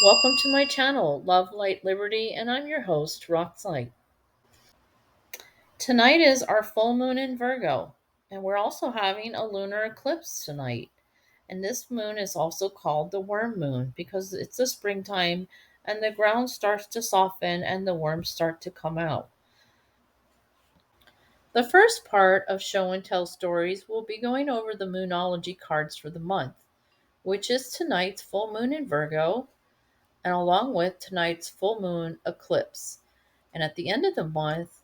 Welcome to my channel, Love, Light, Liberty, and I'm your host, Roxlight. Tonight is our full moon in Virgo, and we're also having a lunar eclipse tonight. And this moon is also called the worm moon because it's the springtime and the ground starts to soften and the worms start to come out. The first part of show and tell stories will be going over the Moonology cards for the month, which is tonight's full moon in Virgo, and along with tonight's full moon eclipse. And at the end of the month,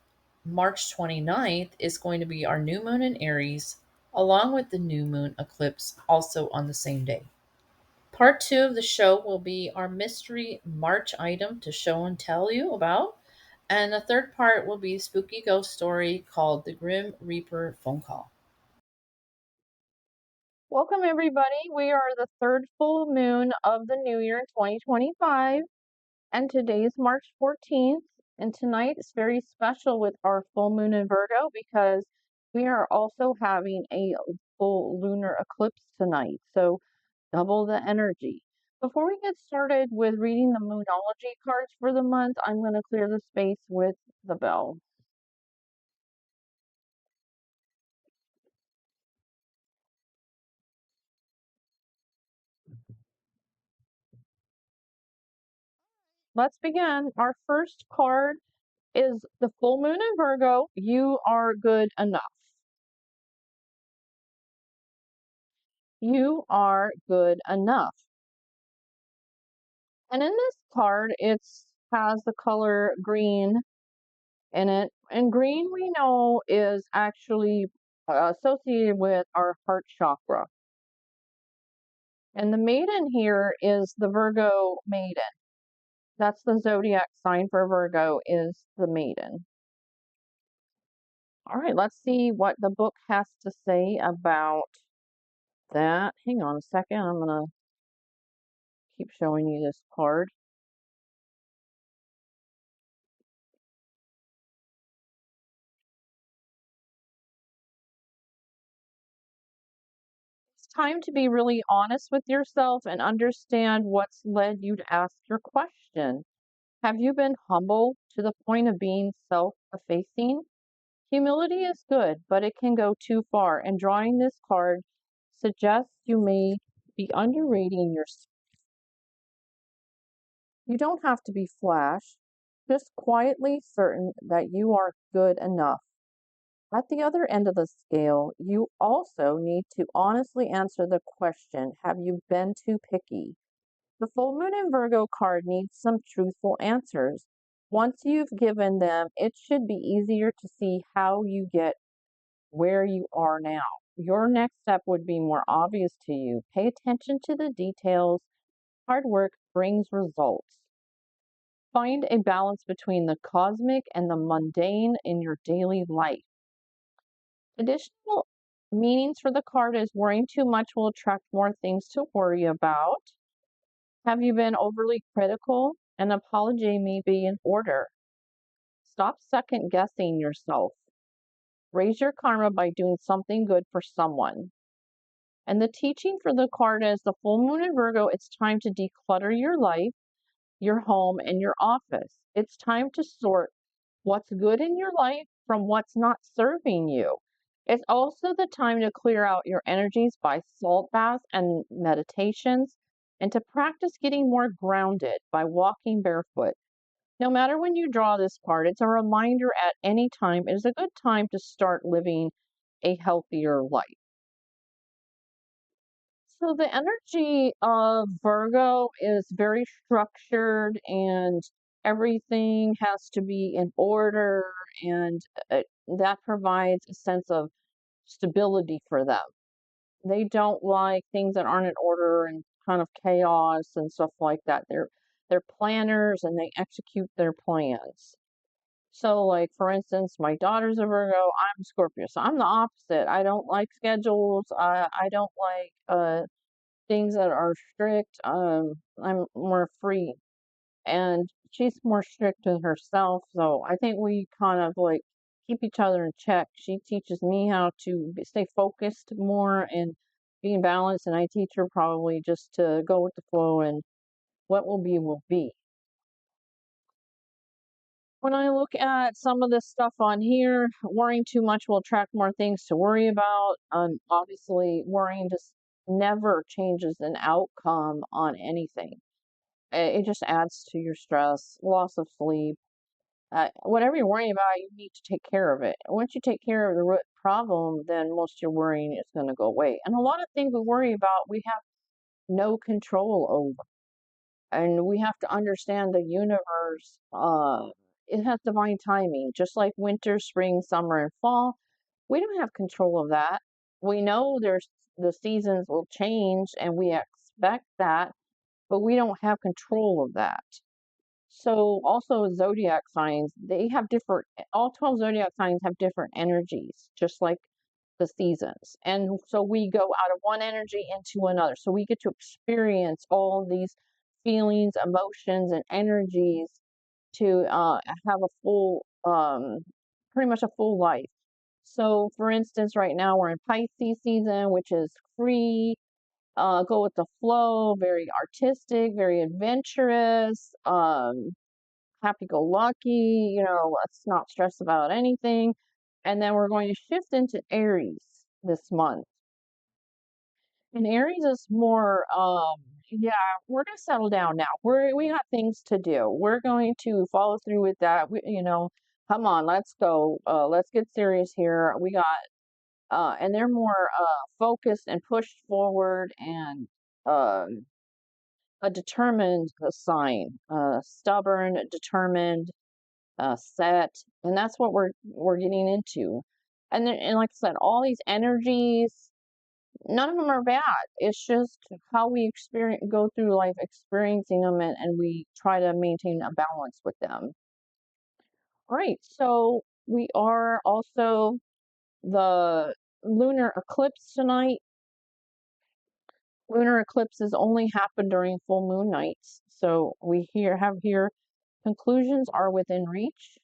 March 29th, is going to be our new moon in Aries, along with the new moon eclipse, also on the same day. Part two of the show will be our mystery March item to show and tell you about. And the third part will be a spooky ghost story called the Grim Reaper Phone Call. Welcome, everybody. We are the third full moon of the new year in 2025. And today is March 14th, and tonight is very special with our full moon in Virgo because we are also having a full lunar eclipse tonight. So double the energy. Before we get started with reading the Moonology cards for the month, I'm going to clear the space with the bell. Let's begin. Our first card is the full moon in Virgo. You are good enough. You are good enough. And in this card, it has the color green in it. And green, we know, is actually associated with our heart chakra. And the maiden here is the Virgo maiden. That's the zodiac sign for Virgo, is the maiden. All right, let's see what the book has to say about that. Hang on a second. I'm going to keep showing you this card. It's time to be really honest with yourself and understand what's led you to ask your question. Have you been humble to the point of being self-effacing? Humility is good, but it can go too far, and drawing this card suggests you may be underrating yourself. You don't have to be flash, just quietly certain that you are good enough. At the other end of the scale, you also need to honestly answer the question, have you been too picky? The full moon in Virgo card needs some truthful answers. Once you've given them, it should be easier to see how you get where you are now. Your next step would be more obvious to you. Pay attention to the details. Hard work brings results. Find a balance between the cosmic and the mundane in your daily life. Additional meanings for the card is worrying too much will attract more things to worry about. Have you been overly critical? An apology may be in order. Stop second guessing yourself. Raise your karma by doing something good for someone. And the teaching for the card is the full moon in Virgo. It's time to declutter your life, your home, and your office. It's time to sort what's good in your life from what's not serving you. It's also the time to clear out your energies by salt baths and meditations, and to practice getting more grounded by walking barefoot. No matter when you draw this card, it's a reminder at any time it is a good time to start living a healthier life. So the energy of Virgo is very structured, and everything has to be in order, and that provides a sense of stability for them. They don't like things that aren't in order and kind of chaos and stuff like that. They're planners and they execute their plans. So, like for instance, my daughter's a Virgo, I'm a Scorpio, so I'm the opposite. I don't like schedules. I don't like things that are strict. I'm more free, and she's more strict with herself. So I think we kind of like keep each other in check. She teaches me how to stay focused more and be in balance, and I teach her probably just to go with the flow and What will be, will be. When I look at some of this stuff on here, worrying too much will attract more things to worry about. Obviously, worrying just never changes an outcome on anything. It just adds to your stress, loss of sleep. Whatever you're worrying about, you need to take care of it. Once you take care of the root problem, then most of your worrying is going to go away. And a lot of things we worry about, we have no control over. And we have to understand the universe, it has divine timing, just like winter, spring, summer, and fall. We don't have control of that. We know there's the seasons will change and we expect that, but we don't have control of that. So also zodiac signs, they have different, all 12 zodiac signs have different energies, just like the seasons. And so we go out of one energy into another. So we get to experience all these feelings, emotions, and energies to have a full, pretty much a full life. So for instance, right now we're in Pisces season, which is free, go with the flow, very artistic, very adventurous, happy-go-lucky, let's not stress about anything. And then we're going to shift into Aries this month. And Aries is more, yeah, we're gonna settle down now. We got things to do. We're going to follow through with that. Come on, let's go. Let's get serious here. We got, and they're more focused and pushed forward and a determined sign, stubborn, determined, set, and that's what we're getting into. And then, and like I said, all these energies, none of them are bad. It's just how we go through life experiencing them, and we try to maintain a balance with them. All right, so we are also the lunar eclipse tonight. Lunar eclipses only happen during full moon nights. So we have here conclusions are within reach.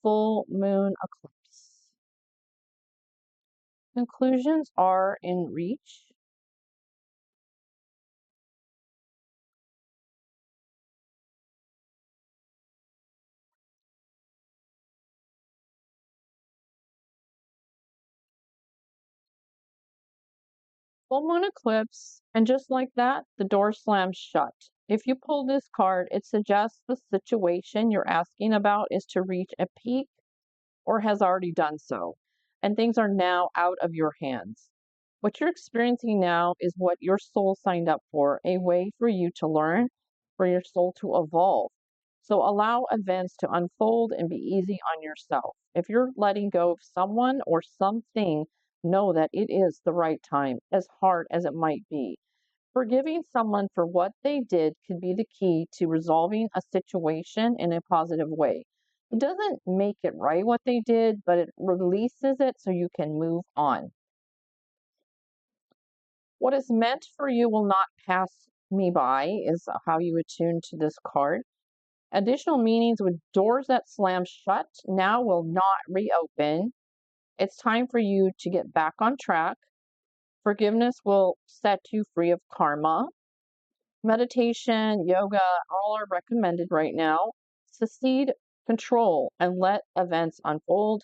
Full moon eclipse. Conclusions are in reach. Full moon eclipse, and just like that, the door slams shut. If you pull this card, it suggests the situation you're asking about is to reach a peak or has already done so, and things are now out of your hands. What you're experiencing now is what your soul signed up for, a way for you to learn, for your soul to evolve. So allow events to unfold and be easy on yourself. If you're letting go of someone or something, know that it is the right time, as hard as it might be. Forgiving someone for what they did could be the key to resolving a situation in a positive way. It doesn't make it right what they did, but it releases it so you can move on. What is meant for you will not pass me by, is how you attune to this card. Additional meanings with doors that slam shut now will not reopen. It's time for you to get back on track. Forgiveness will set you free of karma. Meditation, yoga, all are recommended right now. Succeed, control, and let events unfold.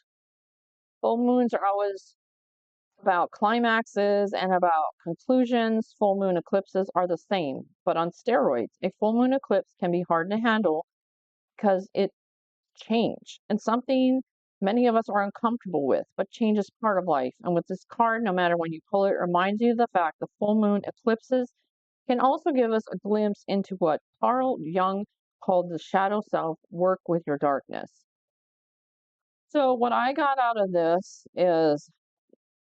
Full moons are always about climaxes and about conclusions. Full moon eclipses are the same, but on steroids. A full moon eclipse can be hard to handle because it change and something many of us are uncomfortable with, but change is part of life. And with this card, no matter when you pull it, it reminds you of the fact the full moon eclipses can also give us a glimpse into what Carl Jung called the shadow self, work with your darkness. So what I got out of this is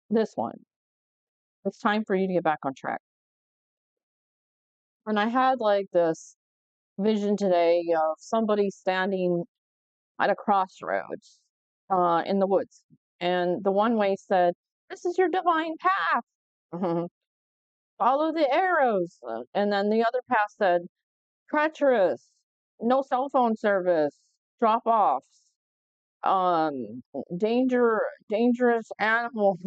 this one. It's time for you to get back on track. And I had like this vision today of somebody standing at a crossroads in the woods. And the one way said, "This is your divine path. Follow the arrows." And then the other path said, "Treacherous, no cell phone service, drop offs, dangerous animals."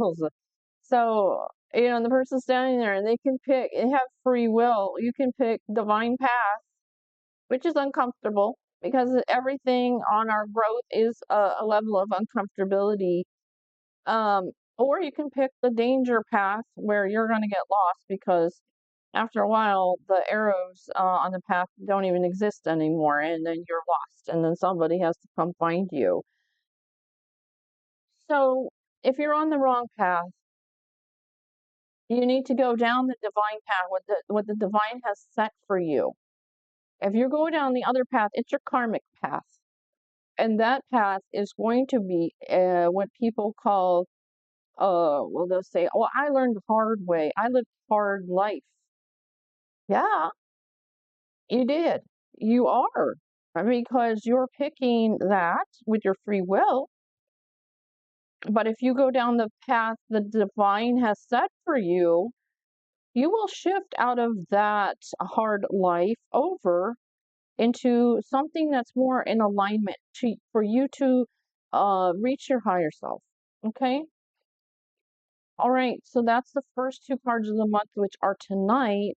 So the person standing there, and they can pick, they have free will. You can pick divine path, which is uncomfortable because everything on our growth is a level of uncomfortability. Um, or you can pick the danger path where you're going to get lost because after a while, the arrows on the path don't even exist anymore, and then you're lost, and then somebody has to come find you. So, if you're on the wrong path, you need to go down the divine path, what the divine has set for you. If you go down the other path, it's your karmic path. And that path is going to be what people call, well, they'll say, oh, I learned the hard way. I lived hard life. Yeah, you did. You are. Because you're picking that with your free will. But if you go down the path the divine has set for you, you will shift out of that hard life over into something that's more in alignment for you to reach your higher self. Okay? All right, so that's the first two cards of the month, which are tonight.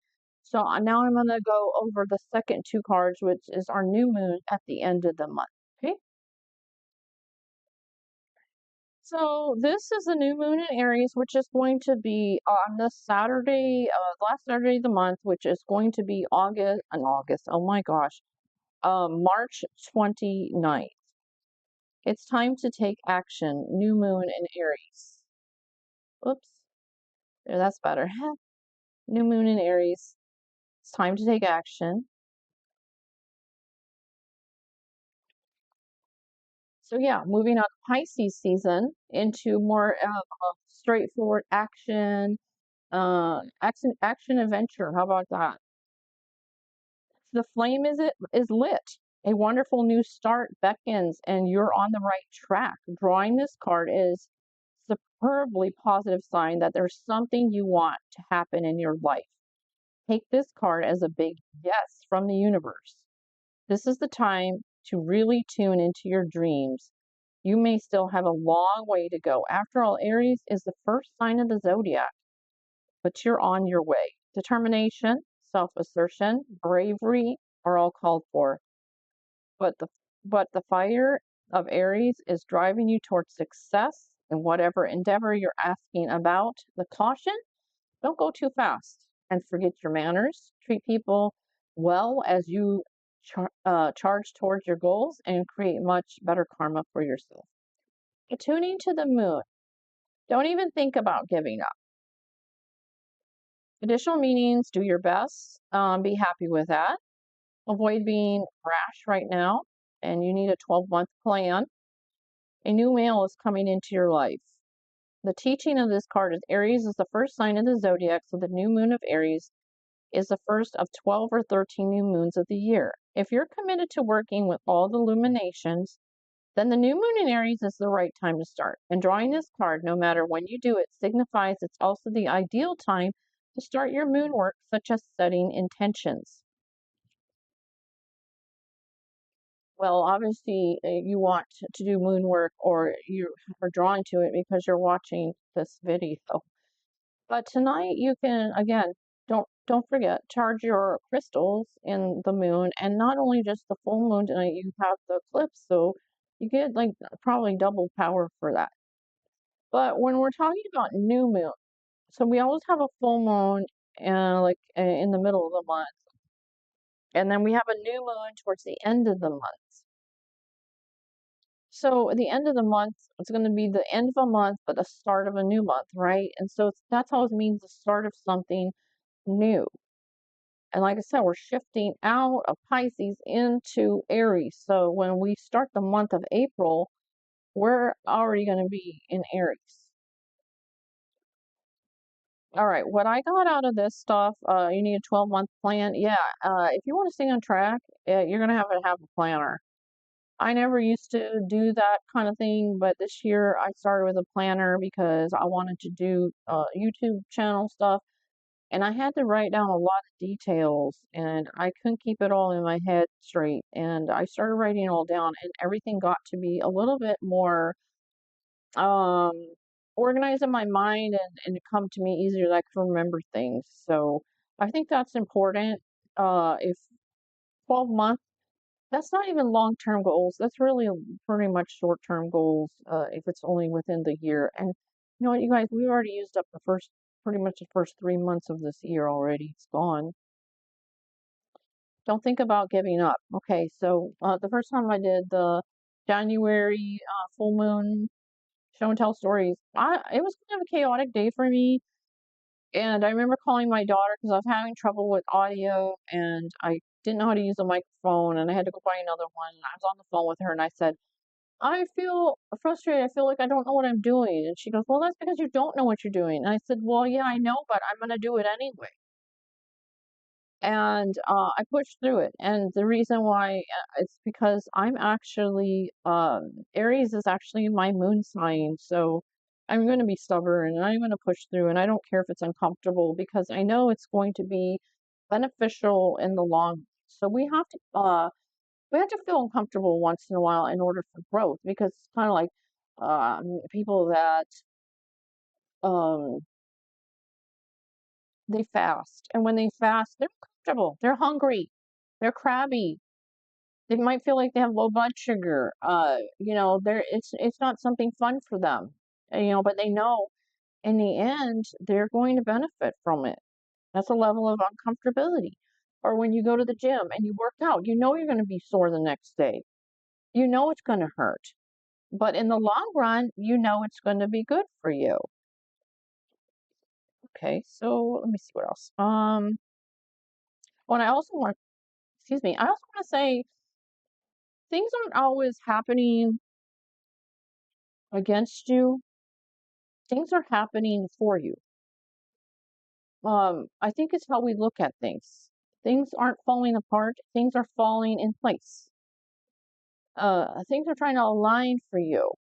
So now I'm going to go over the second two cards, which is our new moon at the end of the month. Okay? So this is the new moon in Aries, which is going to be on the Saturday, last Saturday of the month, which is going to be August, oh my gosh, March 29th. It's time to take action. New moon in Aries. Oops. There, that's better. New moon in Aries. It's time to take action. So yeah, moving on to Pisces season into more straightforward action adventure. How about that? The flame is lit. A wonderful new start beckons, and you're on the right track. Drawing this card is superbly positive sign that there's something you want to happen in your life. Take this card as a big yes from the universe. This is the time to really tune into your dreams. You may still have a long way to go. After all, Aries is the first sign of the zodiac, but you're on your way. Determination, self-assertion, bravery are all called for. But the fire of Aries is driving you towards success in whatever endeavor you're asking about. The caution, don't go too fast and forget your manners. Treat people well as you charge towards your goals and create much better karma for yourself. Attuning to the moon. Don't even think about giving up. Additional meanings, do your best. Be happy with that. Avoid being rash right now, and you need a 12-month plan. A new male is coming into your life. The teaching of this card is Aries is the first sign of the zodiac, so the new moon of Aries is the first of 12 or 13 new moons of the year. If you're committed to working with all the luminations, then the new moon in Aries is the right time to start. And drawing this card, no matter when you do it, signifies it's also the ideal time to start your moon work, such as setting intentions. Well, obviously, you want to do moon work or you are drawn to it because you're watching this video. But tonight you can, again, don't forget, charge your crystals in the moon, and not only just the full moon tonight, you have the eclipse, so you get like probably double power for that. But when we're talking about new moon, so we always have a full moon in the middle of the month, and then we have a new moon towards the end of the month. So at the end of the month, it's going to be the end of a month, but the start of a new month, right? And so that's always means the start of something new. And like I said, we're shifting out of Pisces into Aries. So when we start the month of April, we're already going to be in Aries. All right, what I got out of this stuff, you need a 12-month plan. Yeah, if you want to stay on track, you're going to have a planner. I never used to do that kind of thing, but this year I started with a planner because I wanted to do YouTube channel stuff, and I had to write down a lot of details, and I couldn't keep it all in my head straight. And I started writing it all down, and everything got to be a little bit more, um, organize in my mind and come to me easier that I can remember things. So I think that's important. If 12 months, that's not even long-term goals. That's really pretty much short-term goals, if it's only within the year. And you know what, you guys, we already used up pretty much the first 3 months of this year already. It's gone. Don't think about giving up. Okay, so the first time I did the January full moon show and tell stories, it was kind of a chaotic day for me. And I remember calling my daughter because I was having trouble with audio and I didn't know how to use a microphone and I had to go buy another one. And I was on the phone with her and I said, I feel frustrated. I feel like I don't know what I'm doing. And she goes, well, that's because you don't know what you're doing. And I said, well, yeah, I know, but I'm going to do it anyway. And I pushed through it. And the reason why it's because I'm actually Aries is actually my moon sign, so I'm going to be stubborn and I'm going to push through. And I don't care if it's uncomfortable because I know it's going to be beneficial in the long. So we have to feel uncomfortable once in a while in order for growth because it's kind of like people that um they fast, and when they fast, they're uncomfortable, they're hungry, they're crabby. They might feel like they have low blood sugar. They're it's not something fun for them. But they know in the end they're going to benefit from it. That's a level of uncomfortability. Or when you go to the gym and you work out, you know you're going to be sore the next day. You know it's going to hurt. But in the long run, you know it's going to be good for you. Okay, so let me see what else. When I also want, excuse me, I also want to say things aren't always happening against you. Things are happening for you. I think it's how we look at things. Things aren't falling apart. Things are falling in place. Things are trying to align for you,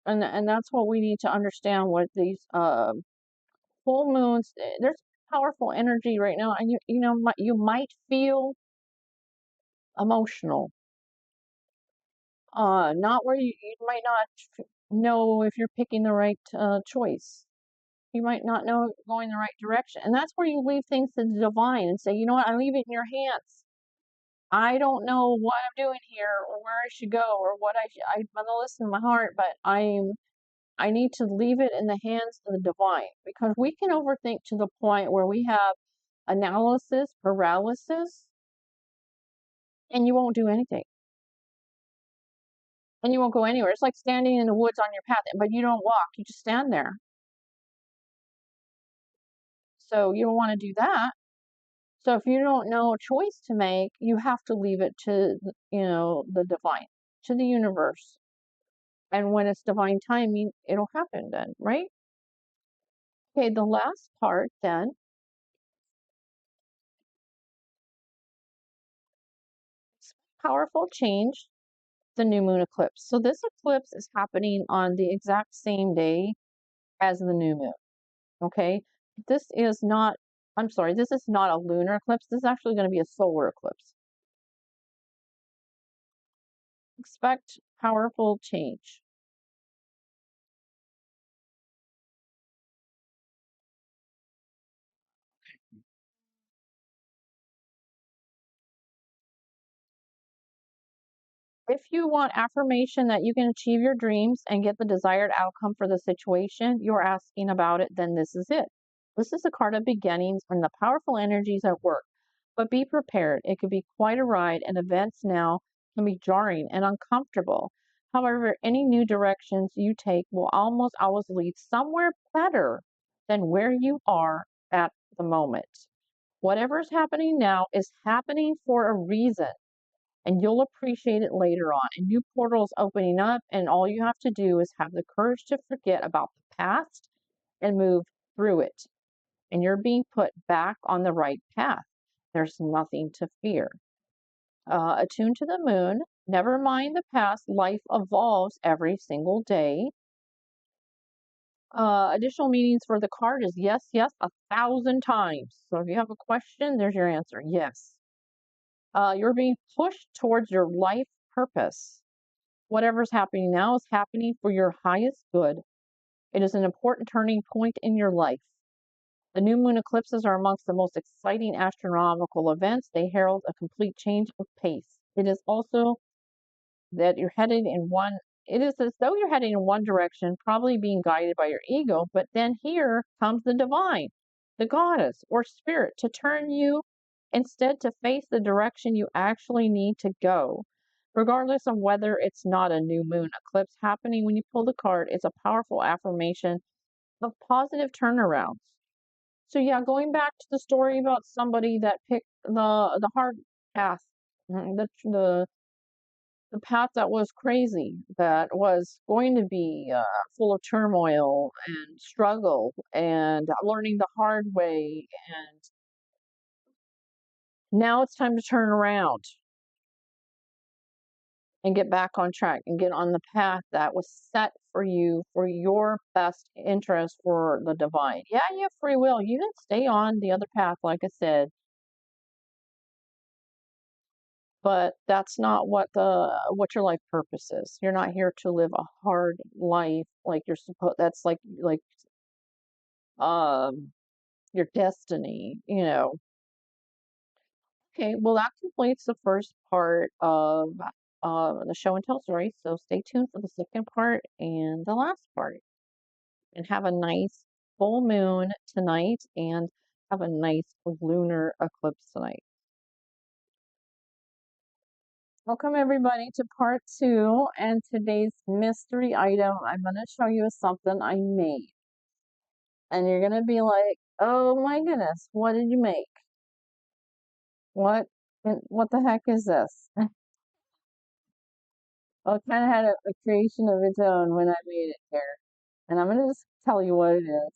and that's what we need to understand. What these full moons, there's powerful energy right now, and you might feel emotional. Not where you might not know if you're picking the right choice. You might not know going the right direction. And that's where you leave things to the divine and say, you know what, I leave it in your hands. I don't know what I'm doing here or where I should go or I'm gonna listen to my heart, but I need to leave it in the hands of the divine because we can overthink to the point where we have analysis paralysis and you won't do anything. And you won't go anywhere. It's like standing in the woods on your path, but you don't walk, you just stand there. So you don't want to do that. So if you don't know a choice to make, you have to leave it to, the divine, to the universe. And when it's divine timing, it'll happen then, right? Okay, the last part then, powerful change, the new moon eclipse. So this eclipse is happening on the exact same day as the new moon. Okay, this is not, I'm sorry, this is not a lunar eclipse. This is actually going to be a solar eclipse. Expect powerful change. If you want affirmation that you can achieve your dreams and get the desired outcome for the situation you're asking about it, then this is it. This is a card of beginnings and the powerful energies at work. But be prepared. It could be quite a ride, and events now can be jarring and uncomfortable. However, any new directions you take will almost always lead somewhere better than where you are at the moment. Whatever is happening now is happening for a reason and you'll appreciate it later on. A new portal is opening up, and all you have to do is have the courage to forget about the past and move through it. And you're being put back on the right path. There's nothing to fear. Attuned to the moon, never mind the past, life evolves every single day. Additional meanings for the card is yes, yes, 1,000 times. So if you have a question, there's your answer. Yes. You're being pushed towards your life purpose. Whatever's happening now is happening for your highest good. It is an important turning point in your life. The new moon eclipses are amongst the most exciting astronomical events. They herald a complete change of pace. It is also that you're headed in one, it is as though you're heading in one direction, probably being guided by your ego, but then here comes the divine, the goddess or spirit to turn you instead to face the direction you actually need to go. Regardless of whether it's not a new moon eclipse happening when you pull the card, it's a powerful affirmation of positive turnarounds. So yeah, going back to the story about somebody that picked the hard path, the path that was crazy, that was going to be full of turmoil and struggle and learning the hard way. And now it's time to turn around and get back on track and get on the path that was set for you for your best interest for the divine. Yeah, you have free will. You can stay on the other path, like I said, but that's not what your life purpose is. You're not here to live a hard life like you're supposed. That's like um your destiny, you know. Okay, well that completes the first part of the show and tell story. So stay tuned for the second part and the last part. And have a nice full moon tonight and have a nice lunar eclipse tonight. Welcome everybody to part 2 and today's mystery item. I'm going to show you something I made. And you're going to be like, oh my goodness, what did you make? What the heck is this? Well, it kind of had a creation of its own when I made it here. And I'm going to just tell you what it is.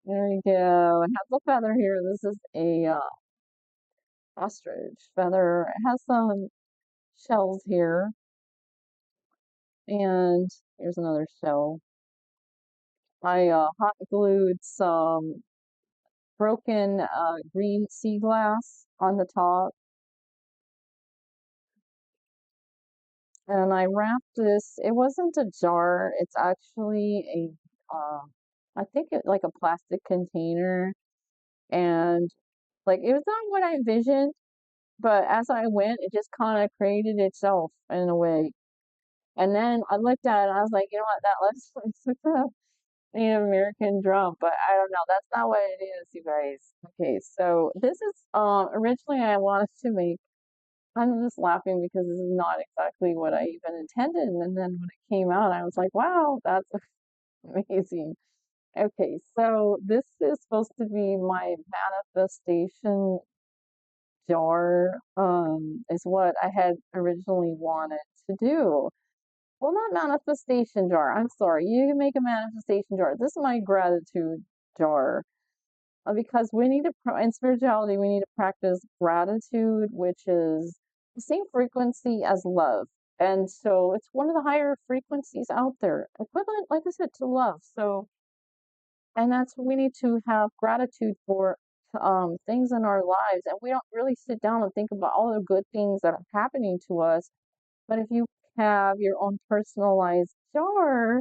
There we go. It has a feather here. This is a ostrich feather. It has some shells here. And here's another shell. I hot glued some broken green sea glass on the top. And I wrapped this, it wasn't a jar, it's actually I think it like a plastic container. And like it was not what I envisioned, but as I went, it just kind of created itself in a way. And then I looked at it and I was like, you know what, that looks like a Native American drum, but I don't know. That's not what it is, you guys. Okay, so this is originally I wanted to make. I'm just laughing because this is not exactly what I even intended. And then when it came out, I was like, wow, that's amazing. Okay, so this is supposed to be my manifestation jar, is what I had originally wanted to do. Well, not manifestation jar. I'm sorry. You can make a manifestation jar. This is my gratitude jar. Because we need to, in spirituality, we need to practice gratitude, which is the same frequency as love. And so it's one of the higher frequencies out there, equivalent, like I said, to love. So, and that's, we need to have gratitude for things in our lives. And we don't really sit down and think about all the good things that are happening to us. But if you have your own personalized jar,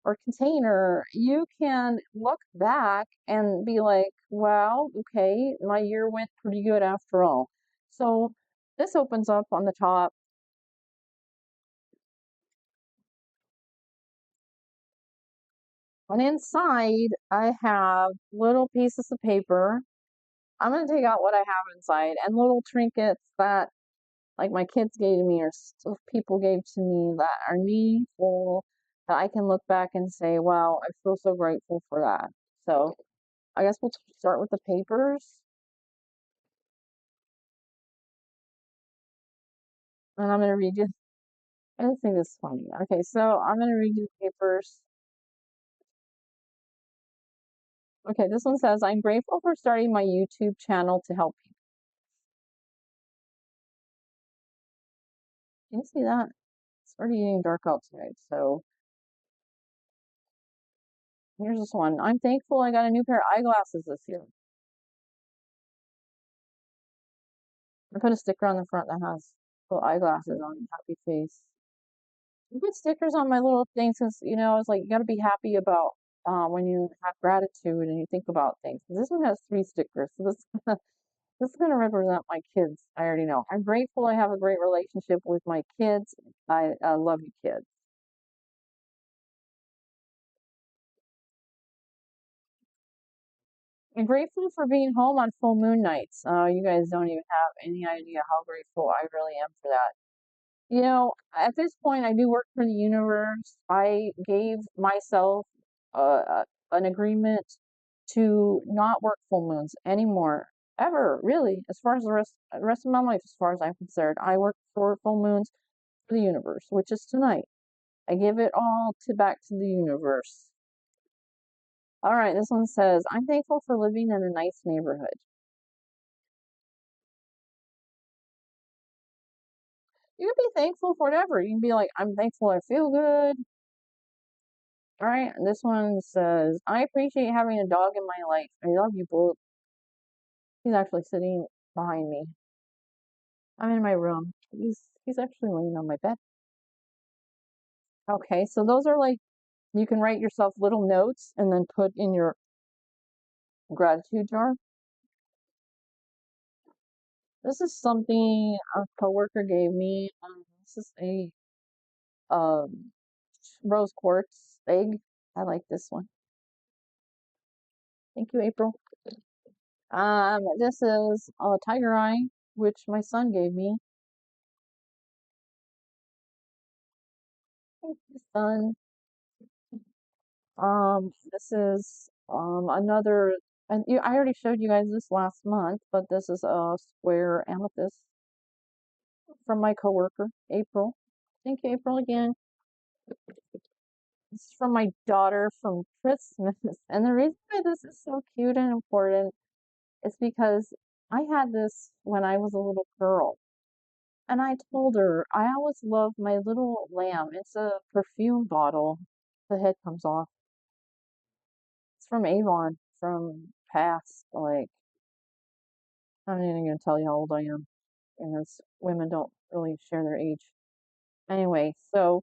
or container, you can look back and be like, wow, okay, my year went pretty good after all. So this opens up on the top. And inside, I have little pieces of paper. I'm going to take out what I have inside and little trinkets that, like, my kids gave to me or stuff people gave to me that are meaningful that I can look back and say, wow, I feel so grateful for that. So I guess we'll start with the papers. And I'm going to read you. I just think this is funny. Okay, so I'm going to read you the papers. Okay, this one says, I'm grateful for starting my YouTube channel to help people. Can you see that? It's already getting dark outside. So here's this one. I'm thankful I got a new pair of eyeglasses this year. I put a sticker on the front that has little eyeglasses on happy face. I put stickers on my little things because, it's like you got to be happy about when you have gratitude and you think about things. This one has 3 stickers. So this this is going to represent my kids. I already know. I'm grateful I have a great relationship with my kids. I love you, kids. I'm grateful for being home on full moon nights. You guys don't even have any idea how grateful I really am for that. At this point, I do work for the universe. I gave myself an agreement to not work full moons anymore, ever, really, as far as the rest of my life, as far as I'm concerned. I work for full moons for the universe, which is tonight. I give it all to back to the universe. All right, this one says, I'm thankful for living in a nice neighborhood. You can be thankful for whatever. You can be like, I'm thankful I feel good. All right, this one says, I appreciate having a dog in my life. I love you both. He's actually sitting behind me. I'm in my room. He's actually laying on my bed. Okay, so those are like you can write yourself little notes and then put in your gratitude jar. This is something a coworker gave me. This is a um, rose quartz egg. I like this one. Thank you, April. This is a tiger eye, which my son gave me. Thank you, son. This is another, and I already showed you guys this last month, but this is a square amethyst from my coworker, April. Thank you, April, again. This is from my daughter from Christmas. And the reason why this is so cute and important is because I had this when I was a little girl. And I told her I always loved my little lamb. It's a perfume bottle. The head comes off. It's from Avon, from past. Like, I'm not even gonna tell you how old I am, because women don't really share their age. Anyway, so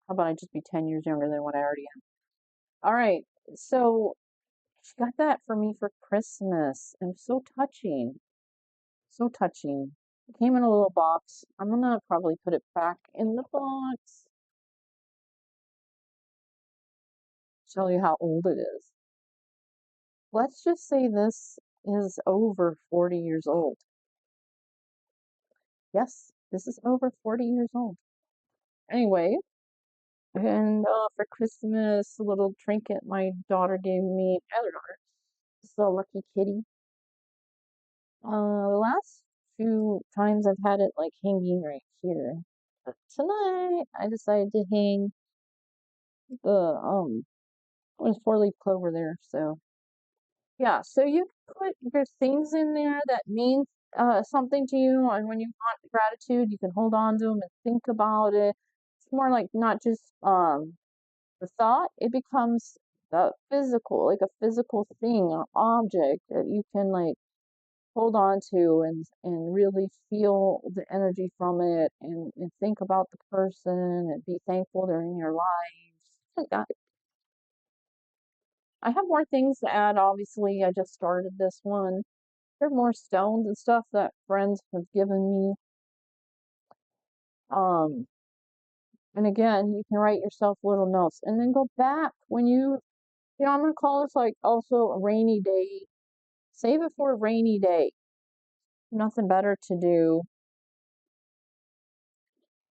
how about I just be 10 years younger than what I already am? All right, so she got that for me for Christmas, and so touching, so touching. It came in a little box. I'm gonna probably put it back in the box. Tell you how old it is. Let's just say this is over 40 years old. Yes, this is over 40 years old. Anyway, and for Christmas, a little trinket my daughter gave me, my other daughter, this is a lucky kitty. The last few times I've had it like hanging right here. But tonight I decided to hang the there's 4-leaf clover there, so yeah, so you can put your things in there that mean something to you, and when you want gratitude, you can hold on to them and think about it. It's more like not just the thought, it becomes physical, like a physical thing, an object that you can like hold on to and really feel the energy from it and think about the person and be thankful they're in your lives. Like that. I have more things to add, obviously. I just started this one. There are more stones and stuff that friends have given me. Um, and again, you can write yourself little notes and then go back when I'm gonna call this like also a rainy day. Save it for a rainy day. Nothing better to do.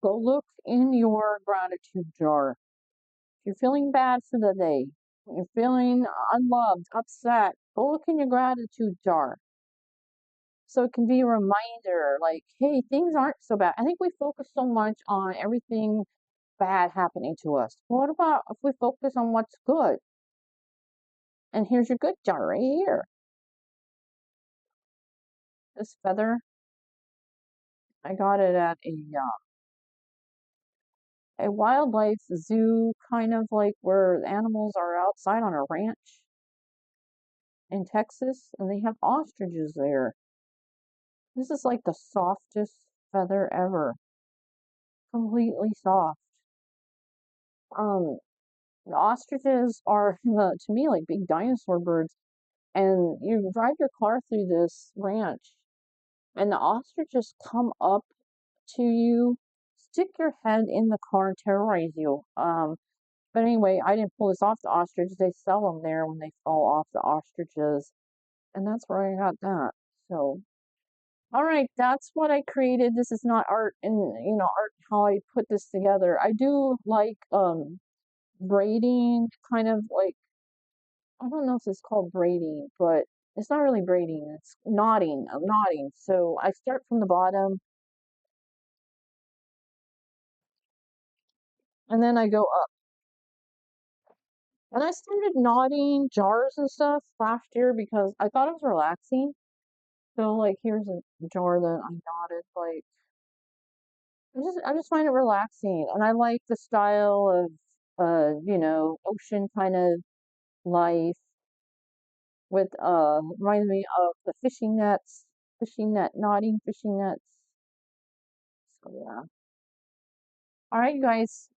Go look in your gratitude jar. If you're feeling bad for the day, you're feeling unloved, upset, go look in your gratitude jar. So it can be a reminder, like, hey, things aren't so bad. I think we focus so much on everything bad happening to us. What about if we focus on what's good? And here's your good jar right here. This feather, I got it at a wildlife zoo, kind of like where the animals are outside on a ranch in Texas, and they have ostriches there. This is like the softest feather ever. Completely soft. Um, the ostriches are, to me, like big dinosaur birds. And you drive your car through this ranch, and the ostriches come up to you, stick your head in the car, and terrorize you. But anyway, I didn't pull this off the ostrich. They sell them there when they fall off the ostriches, and that's where I got that. So, all right, that's what I created. This is not art, and art how I put this together. I do like braiding, kind of like, I don't know if it's called braiding, but it's not really braiding. It's knotting. I'm knotting. So I start from the bottom and then I go up. And I started knotting jars and stuff last year because I thought it was relaxing. So like here's a jar that I knotted. Like I just find it relaxing, and I like the style of ocean kind of life with reminds me of the fishing nets, fishing net knotting fishing nets. So yeah. All right, you guys,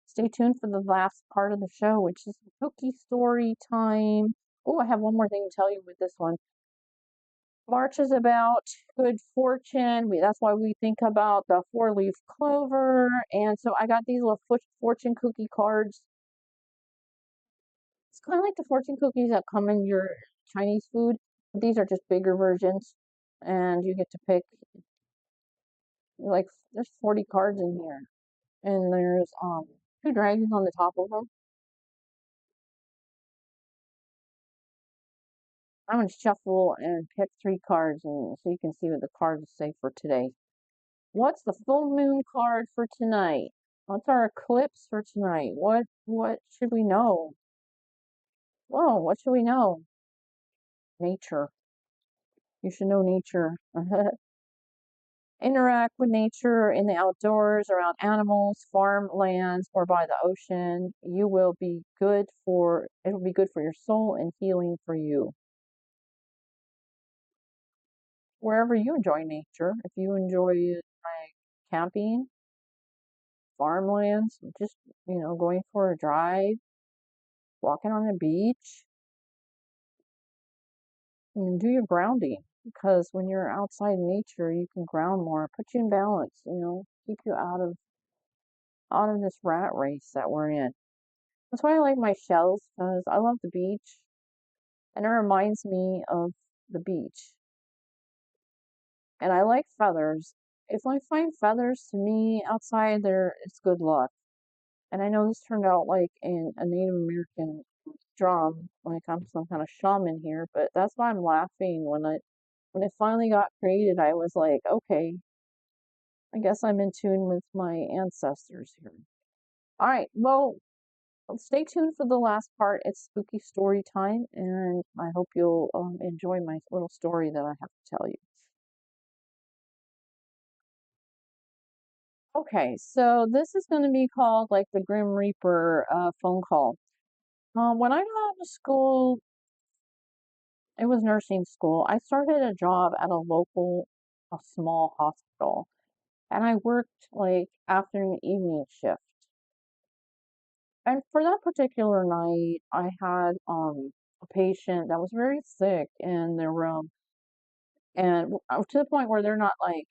stay tuned for the last part of the show, which is spooky story time. Oh, I have one more thing to tell you with this one. March is about good fortune. That's why we think about the four-leaf clover. And so I got these little fortune cookie cards. It's kind of like the fortune cookies that come in your Chinese food. These are just bigger versions. And you get to pick, like, there's 40 cards in here. And there's two dragons on the top of them. I'm going to shuffle and pick three cards and so you can see what the cards say for today. What's the full moon card for tonight? What's our eclipse for tonight? What should we know? Whoa, what should we know? Nature. You should know nature. Interact with nature in the outdoors, around animals, farmlands, or by the ocean. It will be good for your soul and healing for you. Wherever you enjoy nature, if you enjoy like camping, farmlands, just, going for a drive, walking on the beach, and do your grounding. Because when you're outside in nature, you can ground more, put you in balance, keep you out of this rat race that we're in. That's why I like my shells, because I love the beach, and it reminds me of the beach. And I like feathers. If I find feathers to me outside there, it's good luck. And I know this turned out like in a Native American drum, like I'm some kind of shaman here, but that's why I'm laughing when it finally got created. I was like, okay, I guess I'm in tune with my ancestors here. All right, well, stay tuned for the last part. It's spooky story time, and I hope you'll enjoy my little story that I have to tell you. Okay, so this is going to be called like the Grim Reaper phone call. When I got out of school, it was nursing school. I started a job at a small hospital, and I worked like afternoon evening shift. And for that particular night, I had a patient that was very sick in their room, and to the point where they're not like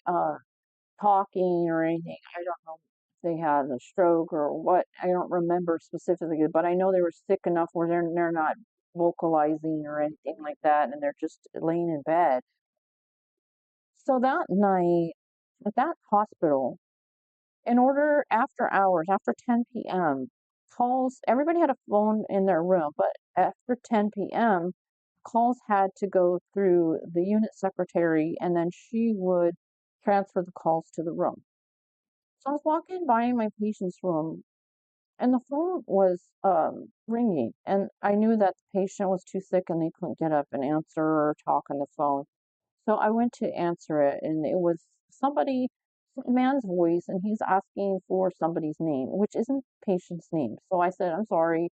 talking or anything. I don't know if they had a stroke or what. I don't remember specifically, but I know they were sick enough where they're not vocalizing or anything like that, and they're just laying in bed. So that night at that hospital, in order after hours, after 10 p.m., calls, everybody had a phone in their room, but after 10 p.m., calls had to go through the unit secretary and then she would transfer the calls to the room. So I was walking by my patient's room and the phone was ringing, and I knew that the patient was too sick and they couldn't get up and answer or talk on the phone. So I went to answer it, and it was a man's voice, and he's asking for somebody's name, which isn't the patient's name. So I said, I'm sorry,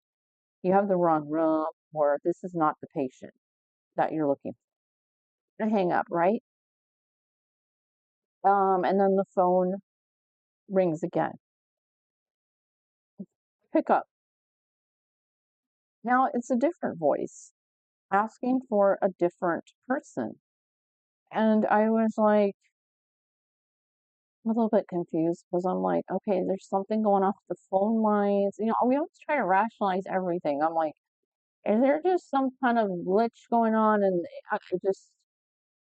you have the wrong room, or this is not the patient that you're looking for. I hang up, right? And then the phone rings again. pick up. Now it's a different voice asking for a different person. And I was like a little bit confused because I'm like, okay, there's something going off the phone lines. We always try to rationalize everything. I'm like, is there just some kind of glitch going on? And just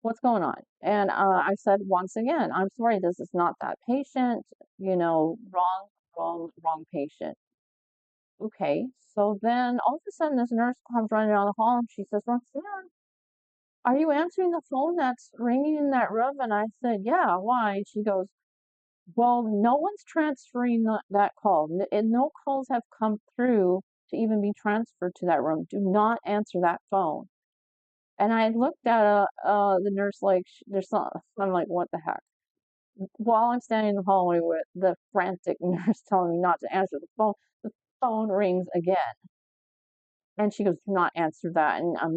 what's going on? And I said once again, I'm sorry, this is not that patient. Wrong patient. Okay, so then all of a sudden this nurse comes running down the hall and she says, Roxanne, are you answering the phone that's ringing in that room? And I said, yeah, why? And she goes, well, no one's transferring that call, and no calls have come through to even be transferred to that room. Do not answer that phone. And I looked at the nurse like, there's not, I'm like, what the heck? While I'm standing in the hallway with the frantic nurse telling me not to answer the phone rings again. And she goes, do not answer that. And I'm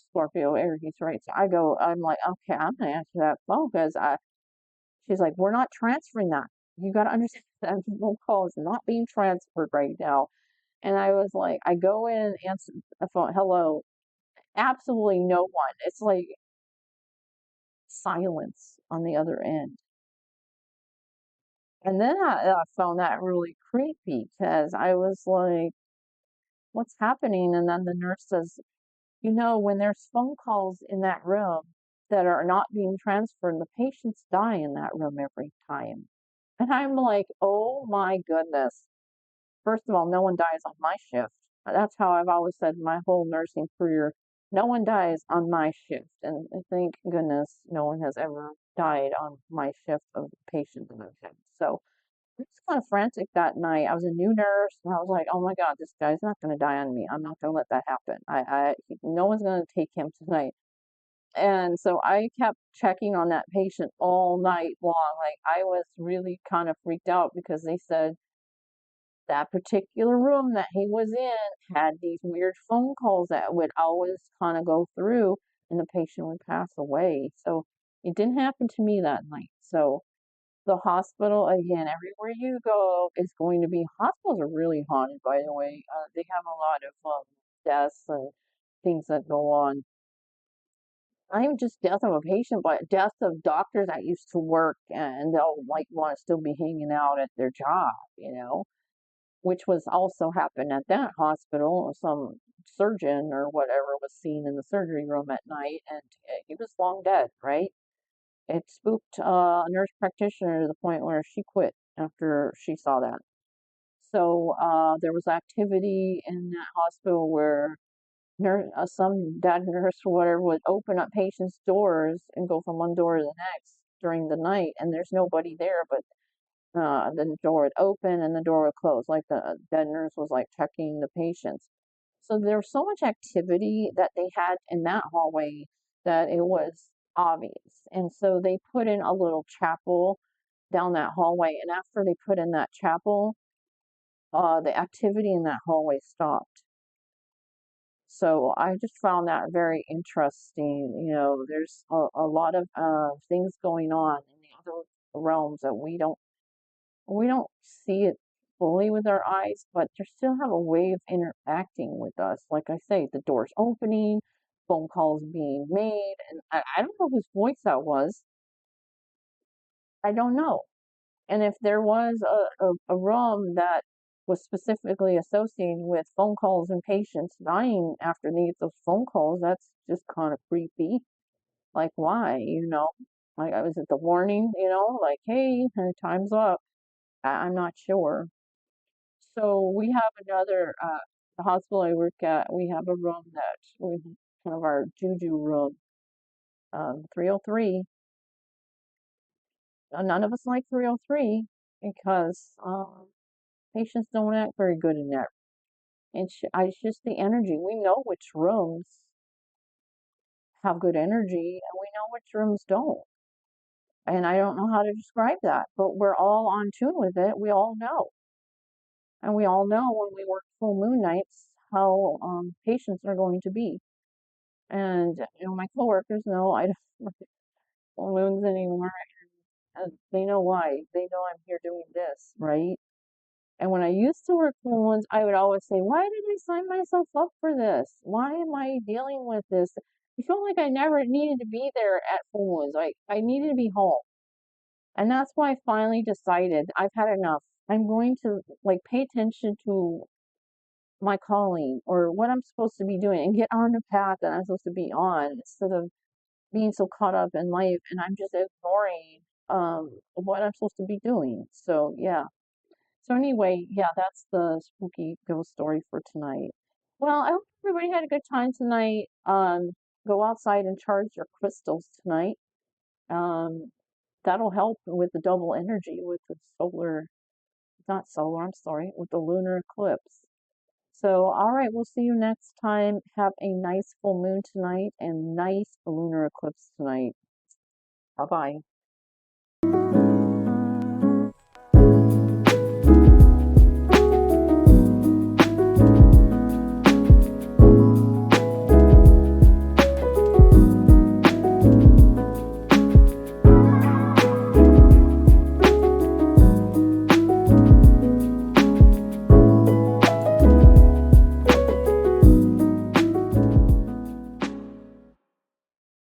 Scorpio, Aries, right? So I'm like, okay, I'm going to answer that phone because she's like, we're not transferring that. You got to understand that phone call is not being transferred right now. And I was like, I go in and answer the phone. Hello. Absolutely no one. It's like silence on the other end. And then I found that really creepy because I was like, what's happening? And then the nurse says, when there's phone calls in that room that are not being transferred, the patients die in that room every time. And I'm like, oh my goodness. First of all, no one dies on my shift. That's how I've always said my whole nursing career. No one dies on my shift. And thank goodness no one has ever died on my shift of the patient that I've had. So I was kind of frantic that night. I was a new nurse, and I was like, "Oh my God, this guy's not going to die on me. I'm not going to let that happen. No one's going to take him tonight." And so I kept checking on that patient all night long. Like I was really kind of freaked out because they said that particular room that he was in had these weird phone calls that would always kind of go through, and the patient would pass away. So it didn't happen to me that night. So the hospital, again, everywhere you go is going to be, hospitals are really haunted, by the way. They have a lot of deaths and things that go on. Not even just death of a patient, but death of doctors that used to work and they'll like want to still be hanging out at their job, which was also happened at that hospital. Some surgeon or whatever was seen in the surgery room at night and he was long dead, right? It spooked a nurse practitioner to the point where she quit after she saw that. So there was activity in that hospital where some dad nurse or whatever would open up patients' doors and go from one door to the next during the night, and there's nobody there, but then the door would open and the door would close, like the dead nurse was like checking the patients. So there was so much activity that they had in that hallway that it was obvious. And so they put in a little chapel down that hallway. And after they put in that chapel, the activity in that hallway stopped. So I just found that very interesting. There's a lot of things going on in the other realms that we don't see it fully with our eyes, but they still have a way of interacting with us. Like I say, the doors opening, phone calls being made, and I don't know whose voice that was. I don't know. And if there was a room that was specifically associated with phone calls and patients dying after they get those phone calls, that's just kind of creepy. Like, why? Like, was it the warning, like, hey, time's up? I'm not sure. So we have another, the hospital I work at, we have a room that we kind of our juju room, 303. None of us like 303 because patients don't act very good in there. It's just the energy. We know which rooms have good energy and we know which rooms don't. And I don't know how to describe that, but we're all on tune with it. We all know. And we all know when we work full moon nights how patients are going to be. And my coworkers know I don't work full moons anymore, and they know why. They know I'm here doing this, right? And when I used to work full moons, I would always say, why did I sign myself up for this? Why am I dealing with this? I felt like I never needed to be there at full moons. I needed to be home. And that's why I finally decided I've had enough. I'm going to like pay attention to my calling or what I'm supposed to be doing and get on the path that I'm supposed to be on instead of being so caught up in life and I'm just ignoring what I'm supposed to be doing. So yeah. So anyway, yeah, that's the spooky ghost story for tonight. Well, I hope everybody had a good time tonight. Go outside and charge your crystals tonight. Um, that'll help with the double energy with the solar, not solar, I'm sorry, with the lunar eclipse. So, all right, we'll see you next time. Have a nice full moon tonight and nice lunar eclipse tonight. Bye bye.